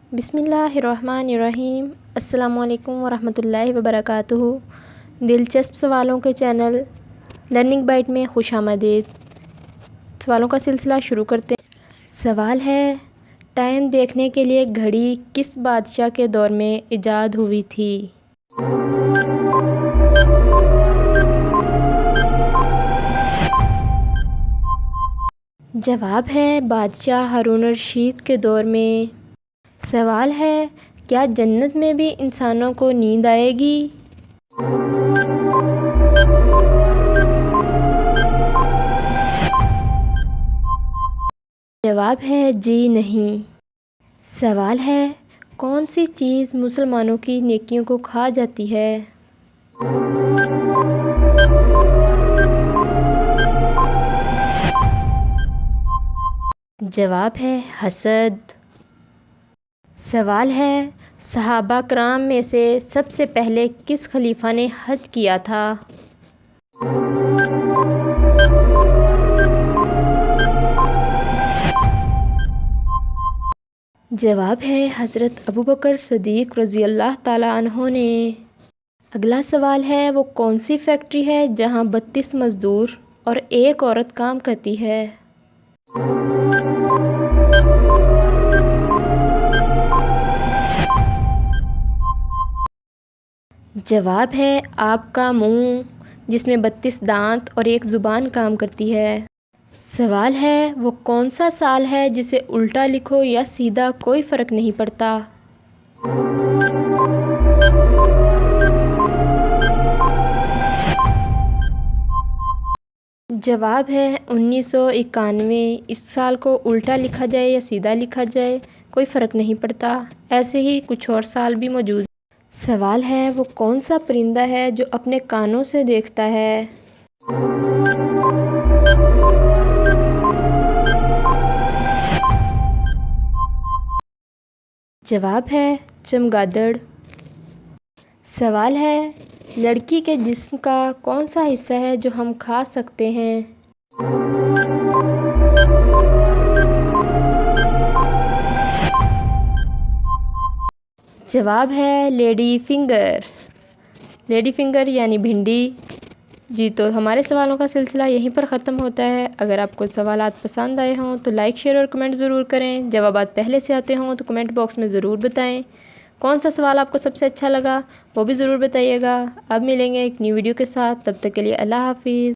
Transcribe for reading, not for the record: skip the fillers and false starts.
बिस्मिल्लाहिर्रहमानिर्रहीम। अस्सलामुअलैकुम वरहमतुल्लाहि वबरकातुहू। दिलचस्प सवालों के चैनल लर्निंग बाइट में खुशामदीद। सवालों का सिलसिला शुरू करते हैं। सवाल है, टाइम देखने के लिए घड़ी किस बादशाह के दौर में ईजाद हुई थी? जवाब है बादशाह हारून रशीद के दौर में। सवाल है, क्या जन्नत में भी इंसानों को नींद आएगी? जवाब है जी नहीं। सवाल है, कौन सी चीज़ मुसलमानों की नेकियों को खा जाती है? जवाब है हसद। सवाल है, सहाबा कराम में से सबसे पहले किस खलीफा ने हज किया था? जवाब है हज़रत अबू बकर सिद्दीक़ रज़ियल्लाह ताला अन्हो ने। अगला सवाल है, वो कौन सी फैक्ट्री है जहां 32 मज़दूर और एक औरत काम करती है? जवाब है आपका मुंह, जिसमें 32 दांत और एक ज़ुबान काम करती है। सवाल है, वो कौन सा साल है जिसे उल्टा लिखो या सीधा कोई फ़र्क नहीं पड़ता? जवाब है 1991। इस साल को उल्टा लिखा जाए या सीधा लिखा जाए कोई फ़र्क नहीं पड़ता। ऐसे ही कुछ और साल भी मौजूद। सवाल है, वो कौन सा परिंदा है जो अपने कानों से देखता है? जवाब है चमगादड़। सवाल है, लड़की के जिस्म का कौन सा हिस्सा है जो हम खा सकते हैं? जवाब है लेडी फिंगर। लेडी फिंगर यानी भिंडी। जी, तो हमारे सवालों का सिलसिला यहीं पर ख़त्म होता है। अगर आपको सवालात पसंद आए हों तो लाइक शेयर और कमेंट ज़रूर करें। जवाबात पहले से आते हों तो कमेंट बॉक्स में ज़रूर बताएं। कौन सा सवाल आपको सबसे अच्छा लगा वो भी ज़रूर बताइएगा। अब मिलेंगे एक न्यू वीडियो के साथ, तब तक के लिए अल्लाह हाफिज़।